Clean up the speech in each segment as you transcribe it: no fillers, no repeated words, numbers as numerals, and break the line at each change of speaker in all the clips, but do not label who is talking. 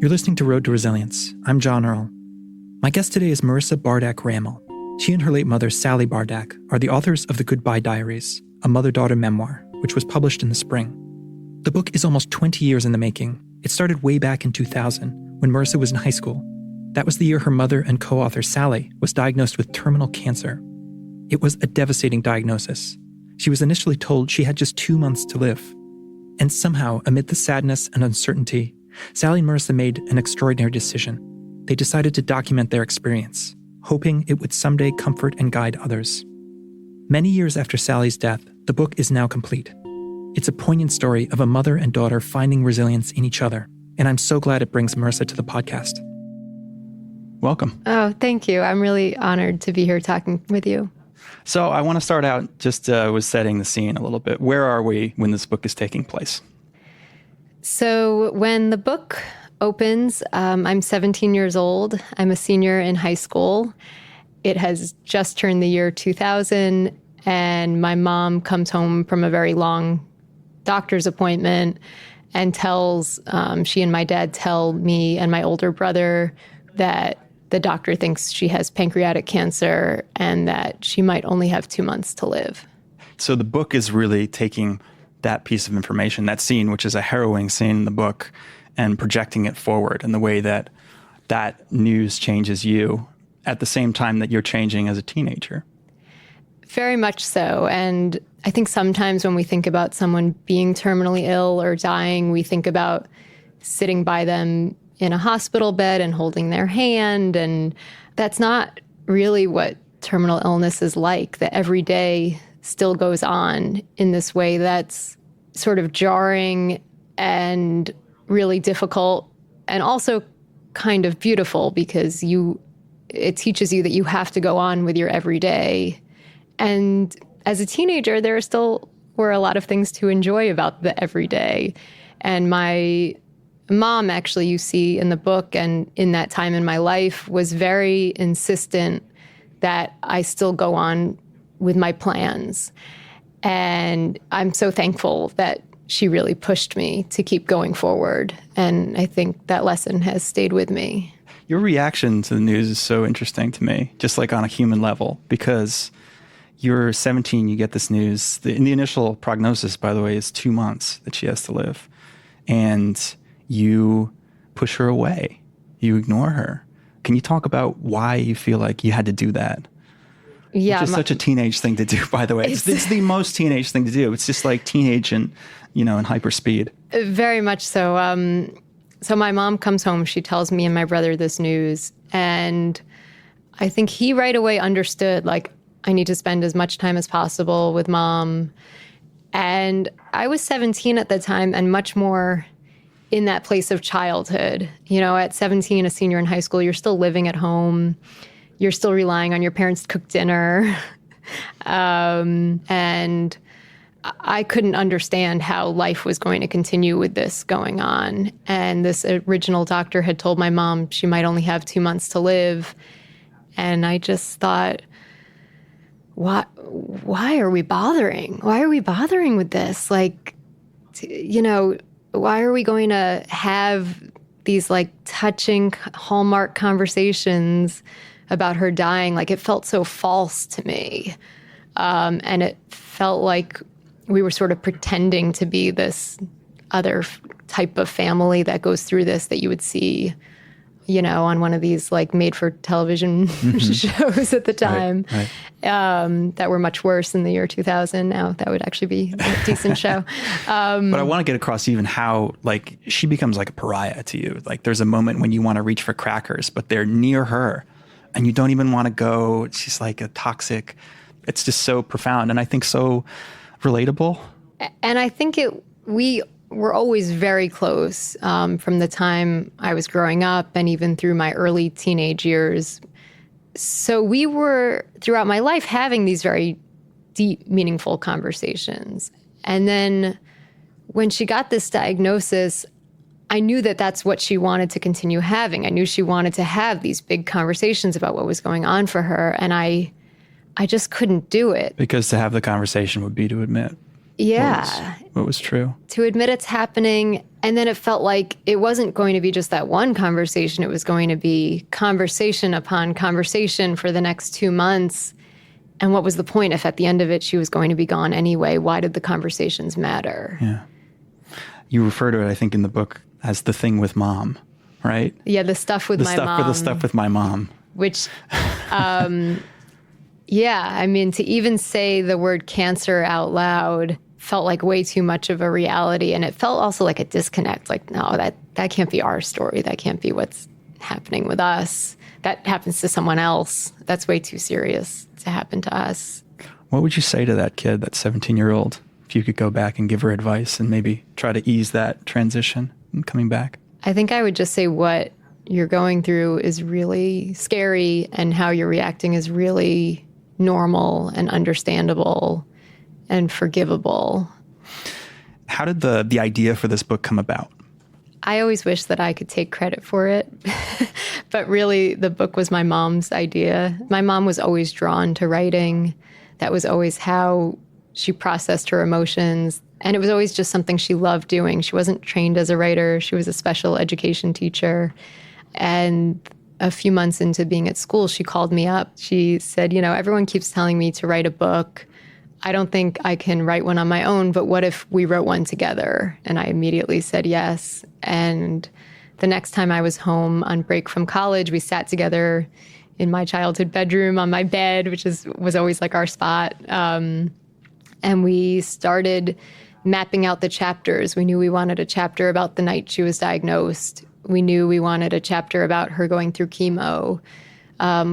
You're listening to Road to Resilience. I'm John Earl. My guest today is Marisa Bardach Ramel. She and her late mother, Sally Bardach, are the authors of The Goodbye Diaries, a mother-daughter memoir, which was published in the spring. The book is almost 20 years in the making. It started way back in 2000, when Marisa was in high school. That was the year her mother and co-author Sally was diagnosed with terminal cancer. It was a devastating diagnosis. She was initially told she had just 2 months to live. And somehow, amid the sadness and uncertainty, Sally and Marisa made an extraordinary decision. They decided to document their experience, hoping it would someday comfort and guide others. Many years after Sally's death, the book is now complete. It's a poignant story of a mother and daughter finding resilience in each other, and I'm so glad it brings Marisa to the podcast. Welcome.
Oh, thank you. I'm really honored to be here talking with you.
So I want to start out just with setting the scene a little bit. Where are we when this book is taking place?
So when the book opens, I'm 17 years old. I'm a senior in high school. It has just turned the year 2000, and my mom comes home from a very long doctor's appointment and tells, she and my dad tell me and my older brother that the doctor thinks she has pancreatic cancer and that she might only have 2 months to live.
So the book is really taking that piece of information, that scene, which is a harrowing scene in the book, and projecting it forward in the way that that news changes you at the same time that you're changing as a teenager.
Very much so. And I think sometimes when we think about someone being terminally ill or dying, we think about sitting by them in a hospital bed and holding their hand. And that's not really what terminal illness is like. That every day still goes on in this way that's sort of jarring and really difficult, and also kind of beautiful because it teaches you that you have to go on with your everyday. And as a teenager, there still were a lot of things to enjoy about the everyday. And my mom, actually, you see in the book and in that time in my life, was very insistent that I still go on with my plans. And I'm so thankful that she really pushed me to keep going forward. And I think that lesson has stayed with me.
Your reaction to the news is so interesting to me, just like on a human level, because you're 17, you get this news. The initial prognosis, by the way, is 2 months that she has to live. And you push her away. You ignore her. Can you talk about why you feel like you had to do that?
Yeah,
which is such a teenage thing to do, by the way. It's the most teenage thing to do. It's just like teenage and, in hyper speed.
Very much so. So my mom comes home. She tells me and my brother this news. And I think he right away understood, like, I need to spend as much time as possible with mom. And I was 17 at the time and much more in that place of childhood. At 17, a senior in high school, you're still living at home. You're still relying on your parents to cook dinner. And I couldn't understand how life was going to continue with this going on. And this original doctor had told my mom she might only have 2 months to live. And I just thought, why are we bothering? Why are we bothering with this? Like, why are we going to have these touching Hallmark conversations about her dying? Like, it felt so false to me. And it felt like we were sort of pretending to be this other type of family that goes through this that you would see, on one of these made for television shows at the time, right. That were much worse in the year 2000. Now that would actually be a decent show.
But I want to get across even how she becomes like a pariah to you. There's a moment when you want to reach for crackers, but they're near her and you don't even want to go. She's like a toxic. It's just so profound. And I think so relatable.
And I think we were always very close from the time I was growing up and even through my early teenage years. So we were, throughout my life, having these very deep, meaningful conversations. And then when she got this diagnosis, I knew that that's what she wanted to continue having. I knew she wanted to have these big conversations about what was going on for her. And I just couldn't do it.
Because to have the conversation would be to admit.
Yeah.
What was true?
To admit it's happening. And then it felt like it wasn't going to be just that one conversation. It was going to be conversation upon conversation for the next 2 months. And what was the point if at the end of it she was going to be gone anyway? Why did the conversations matter?
Yeah. You refer to it, I think, in the book as the thing with mom, right?
Yeah, the stuff with my mom.
The stuff with my mom.
Which, yeah, I mean, to even say the word cancer out loud felt like way too much of a reality. And it felt also like a disconnect. Like, no, that can't be our story. That can't be what's happening with us. That happens to someone else. That's way too serious to happen to us.
What would you say to that kid, that 17-year-old, if you could go back and give her advice and maybe try to ease that transition and coming back?
I think I would just say what you're going through is really scary and how you're reacting is really normal and understandable and forgivable.
How did the idea for this book come about?
I always wish that I could take credit for it, but really the book was my mom's idea. My mom was always drawn to writing. That was always how she processed her emotions. And it was always just something she loved doing. She wasn't trained as a writer. She was a special education teacher. And a few months into being at school, she called me up. She said, everyone keeps telling me to write a book. I don't think I can write one on my own, but what if we wrote one together? And I immediately said yes. And the next time I was home on break from college, we sat together in my childhood bedroom on my bed, which was always like our spot. And we started mapping out the chapters. We knew we wanted a chapter about the night she was diagnosed. We knew we wanted a chapter about her going through chemo.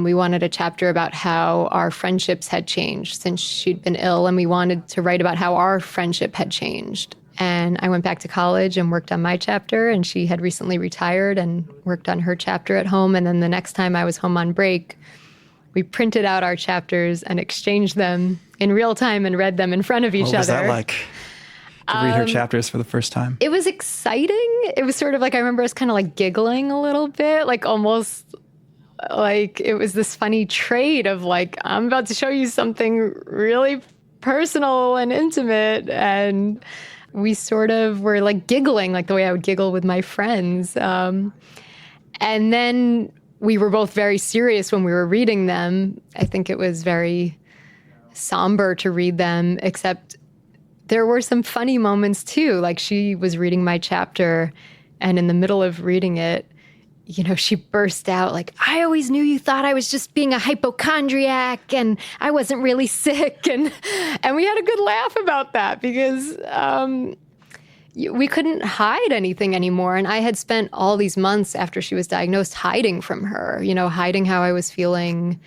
We wanted a chapter about how our friendships had changed since she'd been ill, and we wanted to write about how our friendship had changed. And I went back to college and worked on my chapter, and she had recently retired and worked on her chapter at home. And then the next time I was home on break, we printed out our chapters and exchanged them in real time and read them in front of each other.
What was that like? To read her chapters for the first time?
It was exciting. It was sort of like, I remember us kind of like giggling a little bit, like almost like it was this funny trade of like, I'm about to show you something really personal and intimate. And we sort of were like giggling, like the way I would giggle with my friends. And then we were both very serious when we were reading them. I think it was very somber to read them, except there were some funny moments too. Like she was reading my chapter, and in the middle of reading it, she burst out like, I always knew you thought I was just being a hypochondriac and I wasn't really sick. And we had a good laugh about that because we couldn't hide anything anymore. And I had spent all these months after she was diagnosed hiding from her, hiding how I was feeling,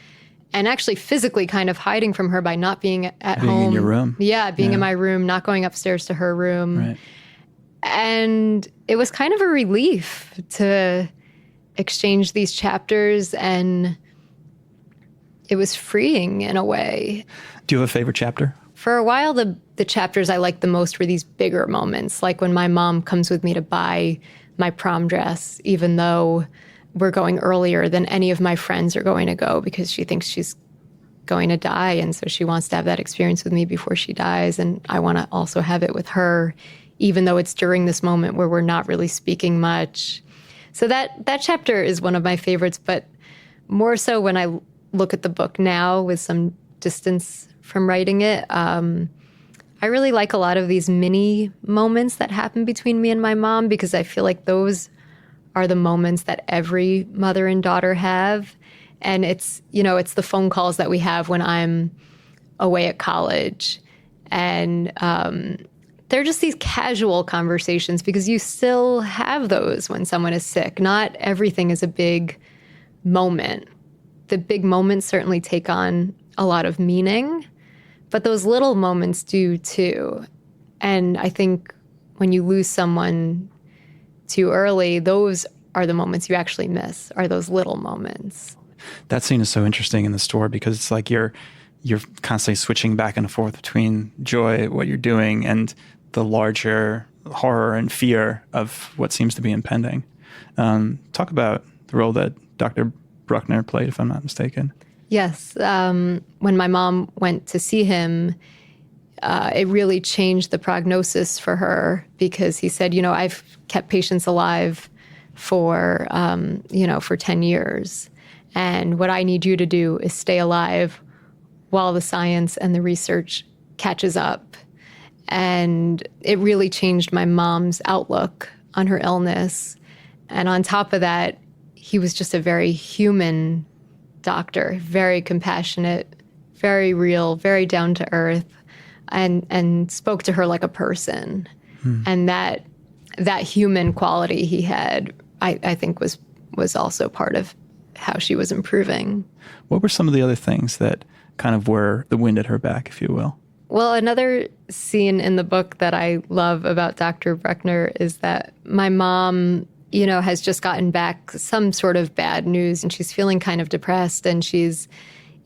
and actually physically kind of hiding from her by not being at home.
Being in your room.
Yeah, being in my room, not going upstairs to her room.
Right.
And it was kind of a relief to exchange these chapters, and it was freeing in a way.
Do you have a favorite chapter?
For a while, the chapters I liked the most were these bigger moments, like when my mom comes with me to buy my prom dress, even though we're going earlier than any of my friends are going to go because she thinks she's going to die. And so she wants to have that experience with me before she dies. And I want to also have it with her, even though it's during this moment where we're not really speaking much. So that chapter is one of my favorites, but more so when I look at the book now with some distance from writing it, I really like a lot of these mini moments that happen between me and my mom, because I feel like those are the moments that every mother and daughter have. And it's the phone calls that we have when I'm away at college. And they're just these casual conversations, because you still have those when someone is sick. Not everything is a big moment. The big moments certainly take on a lot of meaning, but those little moments do too. And I think when you lose someone too early, those are the moments you actually miss, are those little moments.
That scene is so interesting in the store, because it's like you're constantly switching back and forth between joy at what you're doing and the larger horror and fear of what seems to be impending. Talk about the role that Dr. Bruckner played, if I'm not mistaken.
Yes. When my mom went to see him, it really changed the prognosis for her because he said, I've kept patients alive for 10 years. And what I need you to do is stay alive while the science and the research catches up. And it really changed my mom's outlook on her illness. And on top of that, he was just a very human doctor, very compassionate, very real, very down to earth, and spoke to her like a person. And that human quality he had, I think was also part of how she was improving.
What were some of the other things that kind of were the wind at her back, if you will?
Well, another scene in the book that I love about Dr. Bruckner is that my mom, has just gotten back some sort of bad news, and she's feeling kind of depressed, and she's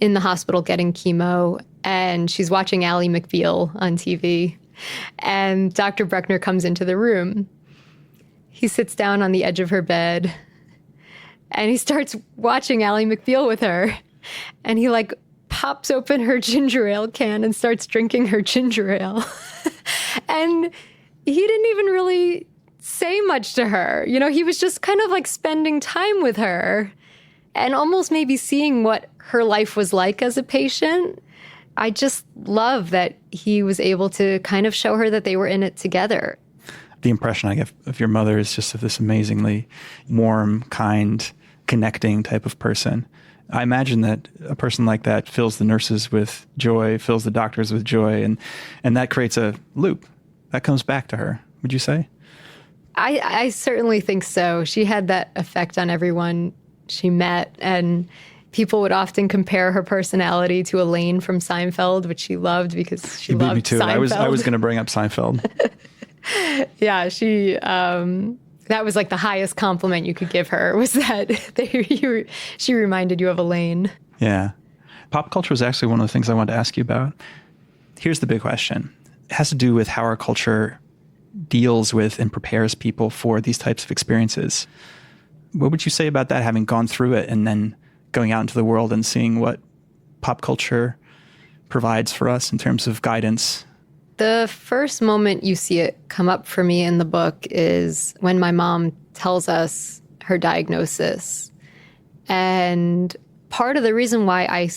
in the hospital getting chemo, and she's watching Ally McBeal on TV. And Dr. Bruckner comes into the room. He sits down on the edge of her bed, and he starts watching Ally McBeal with her. And he pops open her ginger ale can and starts drinking her ginger ale. And he didn't even really say much to her. He was just kind of spending time with her and almost maybe seeing what her life was like as a patient. I just love that he was able to kind of show her that they were in it together.
The impression I get of your mother is just of this amazingly warm, kind, connecting type of person. I imagine that a person like that fills the nurses with joy, fills the doctors with joy, and that creates a loop. That comes back to her, would you say?
I certainly think so. She had that effect on everyone she met, and people would often compare her personality to Elaine from Seinfeld, which she loved because she loved Seinfeld.
I was going to bring up Seinfeld.
Yeah, she... that was the highest compliment you could give her, was that she reminded you of Elaine.
Yeah. Pop culture was actually one of the things I wanted to ask you about. Here's the big question. It has to do with how our culture deals with and prepares people for these types of experiences. What would you say about that, having gone through it and then going out into the world and seeing what pop culture provides for us in terms of guidance?
The first moment you see it come up for me in the book is when my mom tells us her diagnosis. And part of the reason why I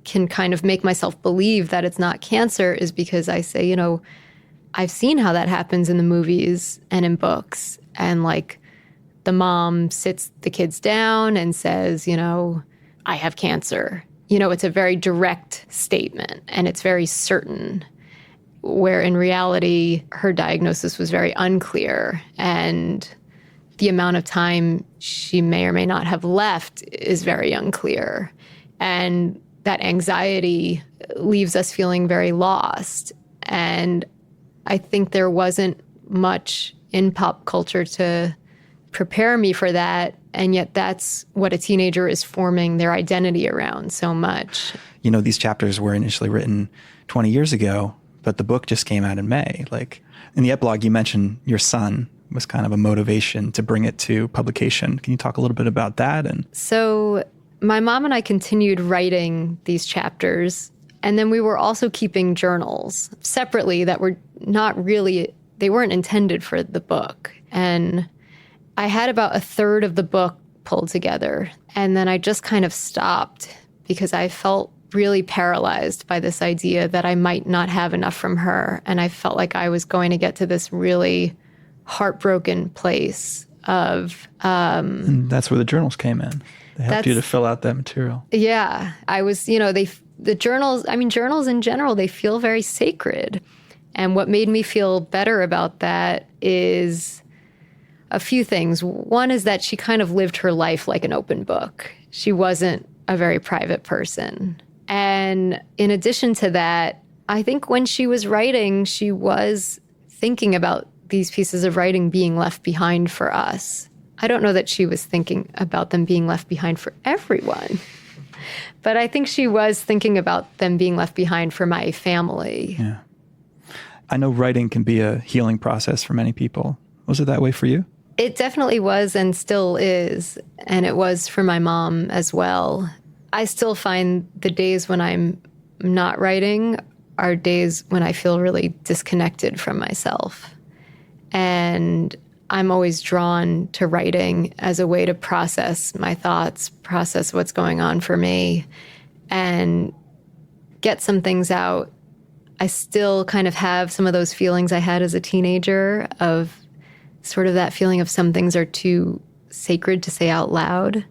can kind of make myself believe that it's not cancer is because I say, I've seen how that happens in the movies and in books. And the mom sits the kids down and says, I have cancer. It's a very direct statement and it's very certain. Where in reality, her diagnosis was very unclear, and the amount of time she may or may not have left is very unclear. And that anxiety leaves us feeling very lost. And I think there wasn't much in pop culture to prepare me for that, and yet that's what a teenager is forming their identity around so much.
These chapters were initially written 20 years ago, but the book just came out in May. In the epilogue, you mentioned your son was kind of a motivation to bring it to publication. Can you talk a little bit about that?
So my mom and I continued writing these chapters, and then we were also keeping journals separately that were they weren't intended for the book. And I had about a third of the book pulled together, and then I just kind of stopped because I felt really paralyzed by this idea that I might not have enough from her. And I felt like I was going to get to this really heartbroken place of...
and that's where the journals came in. They helped you to fill out that material.
Yeah. I was, the journals, journals in general, they feel very sacred. And what made me feel better about that is a few things. One is that she kind of lived her life like an open book. She wasn't a very private person. And in addition to that, I think when she was writing, she was thinking about these pieces of writing being left behind for us. I don't know that she was thinking about them being left behind for everyone, but I think she was thinking about them being left behind for my family.
Yeah. I know writing can be a healing process for many people. Was it that way for you?
It definitely was and still is. And it was for my mom as well. I still find the days when I'm not writing are days when I feel really disconnected from myself. And I'm always drawn to writing as a way to process my thoughts, process what's going on for me, and get some things out. I still kind of have some of those feelings I had as a teenager, of sort of that feeling of some things are too sacred to say out loud.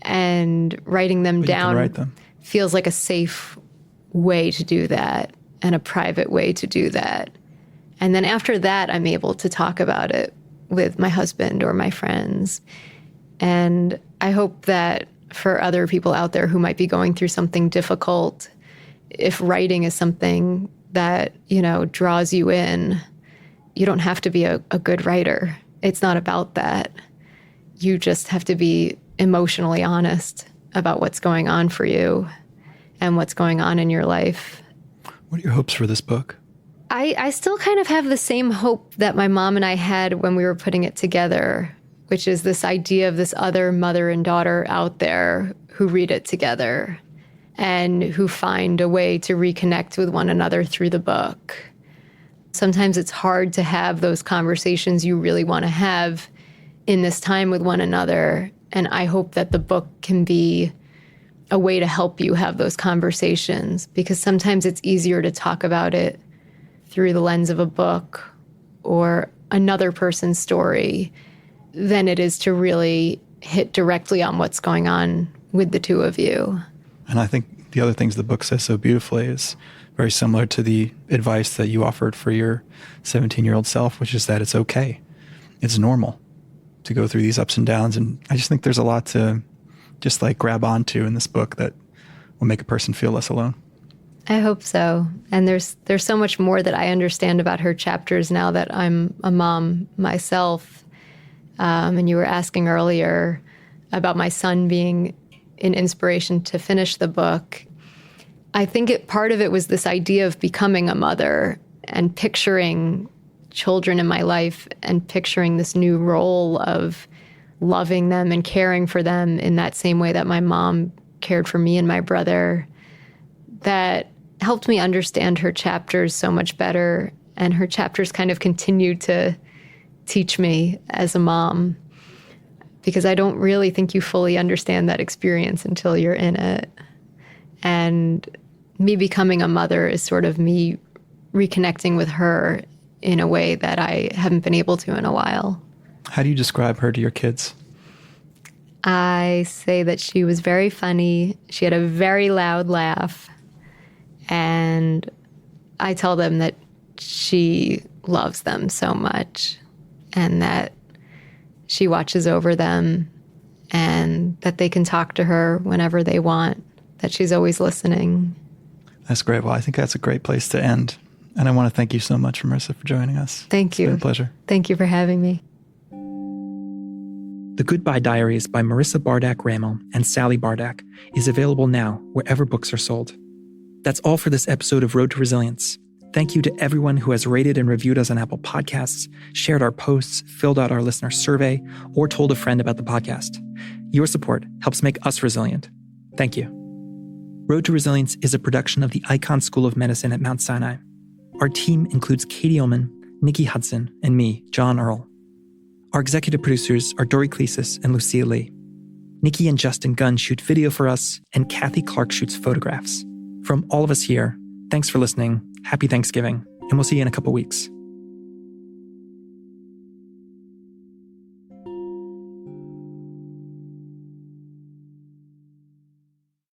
And writing them down feels like a safe way to do that, and a private way to do that. And then after that, I'm able to talk about it with my husband or my friends. And I hope that for other people out there who might be going through something difficult, if writing is something that, draws you in, you don't have to be a good writer. It's not about that. You just have to be emotionally honest about what's going on for you and what's going on in your life.
What are your hopes for this book?
I still kind of have the same hope that my mom and I had when we were putting it together, which is this idea of this other mother and daughter out there who read it together and who find a way to reconnect with one another through the book. Sometimes it's hard to have those conversations you really want to have in this time with one another. And I hope that the book can be a way to help you have those conversations, because sometimes it's easier to talk about it through the lens of a book or another person's story than it is to really hit directly on what's going on with the two of you.
And I think the other things the book says so beautifully is very similar to the advice that you offered for your 17-year-old self, which is that it's okay. It's normal to go through these ups and downs. And I just think there's a lot to just grab onto in this book that will make a person feel less alone.
I hope so. And there's so much more that I understand about her chapters now that I'm a mom myself. And you were asking earlier about my son being an inspiration to finish the book. I think part of it was this idea of becoming a mother and picturing children in my life and picturing this new role of loving them and caring for them in that same way that my mom cared for me and my brother. That helped me understand her chapters so much better. And her chapters kind of continue to teach me as a mom, because I don't really think you fully understand that experience until you're in it. And me becoming a mother is sort of me reconnecting with her in a way that I haven't been able to in a while.
How do you describe her to your kids?
I say that she was very funny. She had a very loud laugh. And I tell them that she loves them so much and that she watches over them and that they can talk to her whenever they want, that she's always listening.
That's great. Well, I think that's a great place to end. And I want to thank you so much, Marisa, for joining us.
Thank you.
It's been a pleasure.
Thank you for having me.
The Goodbye Diaries by Marisa Bardach Ramel and Sally Bardach is available now wherever books are sold. That's all for this episode of Road to Resilience. Thank you to everyone who has rated and reviewed us on Apple Podcasts, shared our posts, filled out our listener survey, or told a friend about the podcast. Your support helps make us resilient. Thank you. Road to Resilience is a production of the Icahn School of Medicine at Mount Sinai. Our team includes Katie Ullman, Nikki Hudson, and me, John Earl. Our executive producers are Dory Cleesis and Lucia Lee. Nikki and Justin Gunn shoot video for us, and Kathy Clark shoots photographs. From all of us here, thanks for listening, happy Thanksgiving, and we'll see you in a couple weeks.